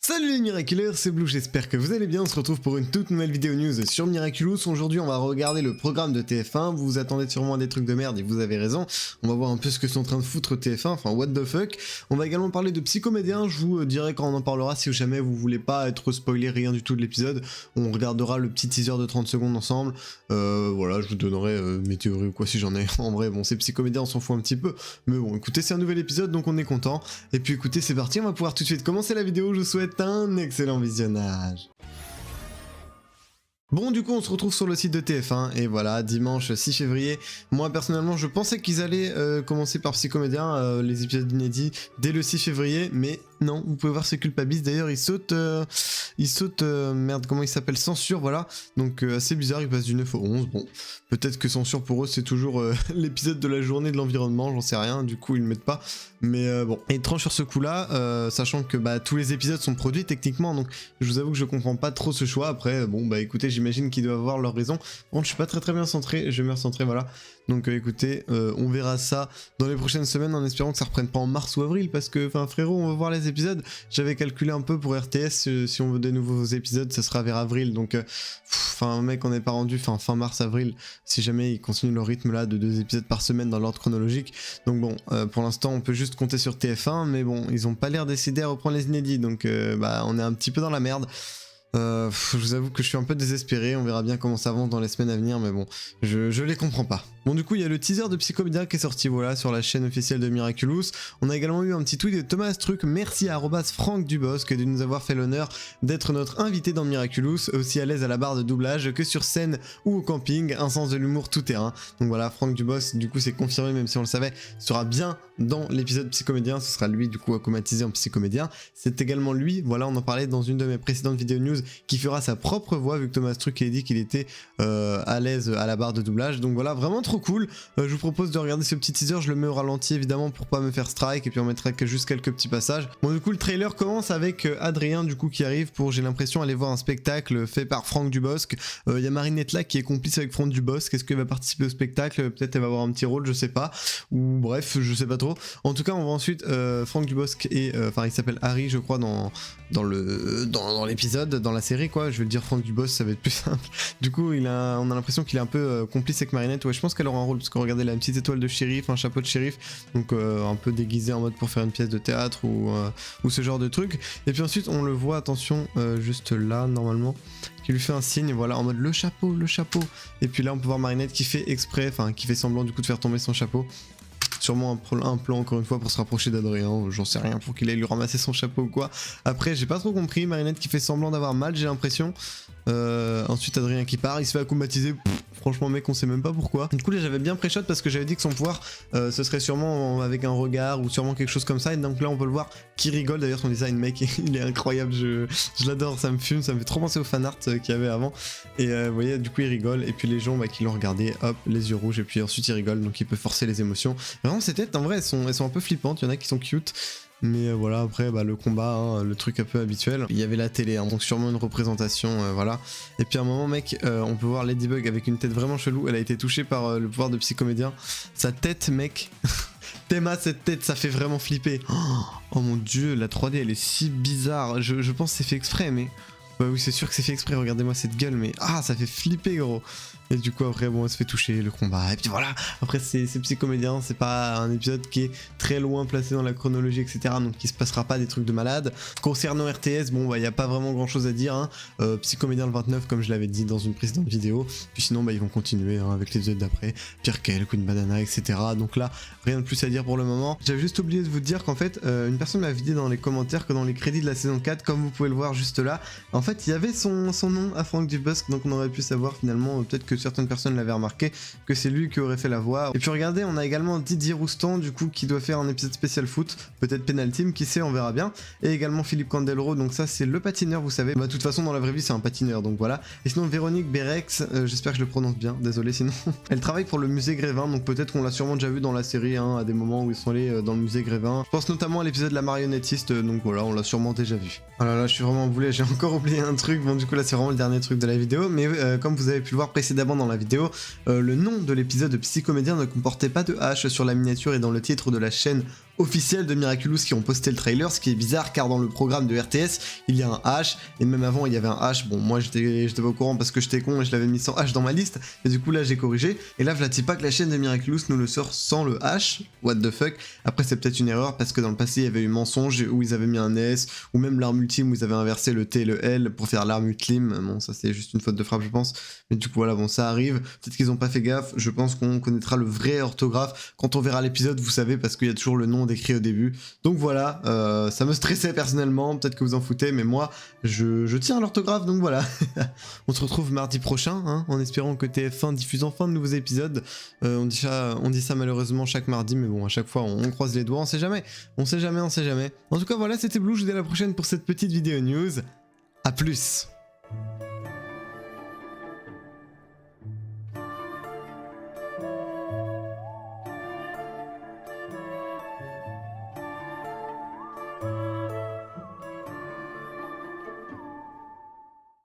Salut les Miraculeurs, c'est Blue, j'espère que vous allez bien, on se retrouve pour une toute nouvelle vidéo news sur Miraculous. Aujourd'hui on va regarder le programme de TF1, vous vous attendez sûrement à des trucs de merde et vous avez raison. On va voir un peu ce que sont en train de foutre TF1, enfin what the fuck. On va également parler de Psychomédien, je vous dirai quand on en parlera si jamais vous voulez pas être spoilé rien du tout de l'épisode. On regardera le petit teaser de 30 secondes ensemble, voilà, je vous donnerai mes théories ou quoi si j'en ai. En vrai bon c'est Psychomédien, on s'en fout un petit peu, mais bon écoutez c'est un nouvel épisode donc on est content. Et puis écoutez c'est parti, on va pouvoir tout de suite commencer la vidéo, je vous souhaite un excellent visionnage. Bon du coup on se retrouve sur le site de TF1 et voilà, dimanche 6 février, moi personnellement je pensais qu'ils allaient commencer par Psychomédien, les épisodes inédits dès le 6 février, mais non, vous pouvez voir c'est Culpabilis, d'ailleurs il saute, merde comment il s'appelle, Censure, voilà, donc assez bizarre, il passe du 9 au 11, bon, peut-être que Censure pour eux c'est toujours l'épisode de la journée de l'environnement, j'en sais rien, du coup ils le mettent pas, mais bon, étrange sur ce coup là, sachant que bah tous les épisodes sont produits techniquement, donc je vous avoue que je comprends pas trop ce choix, après bon bah écoutez j'imagine qu'ils doivent avoir leur raison. Bon, je suis pas très bien centré, je vais me recentrer, voilà. Donc écoutez, on verra ça dans les prochaines semaines en espérant que ça reprenne pas en mars ou avril, parce que, enfin frérot, on va voir les épisodes. J'avais calculé un peu pour RTS, si on veut des nouveaux épisodes, ça sera vers avril, donc enfin mec, on n'est pas rendu fin mars, avril, si jamais ils continuent leur rythme là de 2 épisodes par semaine dans l'ordre chronologique. Donc bon, pour l'instant on peut juste compter sur TF1, mais bon, ils ont pas l'air décidés à reprendre les inédits, donc bah on est un petit peu dans la merde. Je vous avoue que je suis un peu désespéré, on verra bien comment ça avance dans les semaines à venir, mais bon, je les comprends pas. Bon du coup il y a le teaser de Psychomédien qui est sorti, voilà, sur la chaîne officielle de Miraculous. On a également eu un petit tweet de Thomas Truc, merci à Franck Dubosc de nous avoir fait l'honneur d'être notre invité dans Miraculous, aussi à l'aise à la barre de doublage que sur scène ou au camping, un sens de l'humour tout terrain. Donc voilà, Franck Dubosc, du coup c'est confirmé, même si on le savait, sera bien dans l'épisode Psychomédien, ce sera lui du coup automatisé en Psychomédien. C'est également lui, voilà, on en parlait dans une de mes précédentes vidéos news, qui fera sa propre voix vu que Thomas Truc a dit qu'il était à l'aise à la barre de doublage, donc voilà, vraiment trop cool. Je vous propose de regarder ce petit teaser, je le mets au ralenti évidemment pour pas me faire strike, et puis on mettra juste quelques petits passages. Bon du coup le trailer commence avec Adrien du coup qui arrive pour, j'ai l'impression, aller voir un spectacle fait par Franck Dubosc. Il y a Marinette là qui est complice avec Franck Dubosc, est-ce qu'elle va participer au spectacle, peut-être elle va avoir un petit rôle, je sais pas, ou bref, je sais pas trop. En tout cas on voit ensuite Franck Dubosc et, enfin il s'appelle Harry je crois dans l'épisode, dans la série quoi, je vais le dire Franck Dubosc, ça va être plus simple. Du coup on a l'impression qu'il est un peu complice avec Marinette, ouais je pense qu'elle aura un rôle, parce que regardez la petite étoile de shérif, un chapeau de shérif, donc un peu déguisé en mode pour faire une pièce de théâtre ou ce genre de truc. Et puis ensuite on le voit, attention, juste là normalement, qui lui fait un signe, voilà, en mode le chapeau, et puis là on peut voir Marinette qui fait exprès, enfin qui fait semblant du coup de faire tomber son chapeau. Sûrement un plan encore une fois pour se rapprocher d'Adrien, j'en sais rien, pour qu'il aille lui ramasser son chapeau ou quoi. Après j'ai pas trop compris, Marinette qui fait semblant d'avoir mal, j'ai l'impression. Ensuite Adrien qui part, il se fait accomatiser, franchement mec on sait même pas pourquoi. Du coup là j'avais bien pré-shot parce que j'avais dit que son pouvoir ce serait sûrement avec un regard ou sûrement quelque chose comme ça, et donc là on peut le voir qui rigole, d'ailleurs son design mec il est incroyable, je l'adore, ça me fume, ça me fait trop penser au fanart qu'il y avait avant, et vous voyez du coup il rigole, et puis les gens qui l'ont regardé, hop, les yeux rouges, et puis ensuite il rigole, donc il peut forcer les émotions. Vraiment ces têtes en vrai elles sont un peu flippantes, il y en a qui sont cute. Mais voilà, après bah, le combat, hein, le truc un peu habituel. Il y avait la télé, hein, donc sûrement une représentation, voilà. Et puis à un moment mec, on peut voir Ladybug avec une tête vraiment chelou, elle a été touchée par le pouvoir de Psychomédien. Sa tête mec, Théma, cette tête, ça fait vraiment flipper. Oh mon dieu, la 3D elle est si bizarre, je pense que c'est fait exprès, mais... Bah oui c'est sûr que c'est fait exprès, regardez-moi cette gueule, mais ah ça fait flipper gros. Et du coup après bon elle se fait toucher, le combat, et puis voilà, après c'est Psychomédien, c'est pas un épisode qui est très loin placé dans la chronologie etc, donc il se passera pas des trucs de malade. Concernant RTS, bon bah y a pas vraiment grand chose à dire, hein. Psychomédien le 29 comme je l'avais dit dans une précédente vidéo, puis sinon bah ils vont continuer hein, avec les épisodes d'après, Pierre Kell, Queen Banana etc, donc là rien de plus à dire pour le moment. J'avais juste oublié de vous dire qu'en fait une personne m'a vidé dans les commentaires que dans les crédits de la saison 4, comme vous pouvez le voir juste là, en fait il y avait son nom à Franck Dubosc, donc on aurait pu savoir finalement, peut-être que certaines personnes l'avaient remarqué, que c'est lui qui aurait fait la voix. Et puis regardez, on a également Didier Roustan du coup qui doit faire un épisode spécial foot, peut-être Penalty, qui sait, on verra bien. Et également Philippe Candelro, donc ça c'est le patineur vous savez, bah de toute façon dans la vraie vie c'est un patineur donc voilà. Et sinon Véronique Berex, j'espère que je le prononce bien, désolé sinon. Elle travaille pour le musée Grévin, donc peut-être qu'on l'a sûrement déjà vu dans la série hein, à des moments où ils sont allés dans le musée Grévin. Je pense notamment à l'épisode de la marionnettiste, donc voilà, on l'a sûrement déjà vu. Oh là là, je suis vraiment boulé, j'ai encore oublié un truc, bon du coup là c'est vraiment le dernier truc de la vidéo, mais comme vous avez pu le voir précédemment dans la vidéo, le nom de l'épisode de Psychomédien ne comportait pas de H sur la miniature et dans le titre de la chaîne officiels de Miraculous qui ont posté le trailer, ce qui est bizarre car dans le programme de RTS, il y a un H, et même avant il y avait un H, bon moi j'étais pas au courant parce que j'étais con et je l'avais mis sans H dans ma liste, et du coup là j'ai corrigé, et là Vlad pas que la chaîne de Miraculous nous le sort sans le H, what the fuck, après c'est peut-être une erreur parce que dans le passé il y avait eu mensonge où ils avaient mis un S, ou même l'arme ultime où ils avaient inversé le T et le L pour faire l'arme ultime, bon ça c'est juste une faute de frappe je pense, mais du coup voilà bon ça arrive, peut-être qu'ils ont pas fait gaffe, je pense qu'on connaîtra le vrai orthographe quand on verra l'épisode, vous savez, parce qu'il y a toujours le nom décrit au début. Donc voilà, ça me stressait personnellement, peut-être que vous en foutez, mais moi, je tiens à l'orthographe, donc voilà. On se retrouve mardi prochain, hein, en espérant que TF1 diffuse enfin de nouveaux épisodes. On dit ça malheureusement chaque mardi, mais bon, à chaque fois, on croise les doigts, on sait jamais. On sait jamais, on sait jamais. En tout cas, voilà, c'était Blue, je vous dis à la prochaine pour cette petite vidéo news. A plus.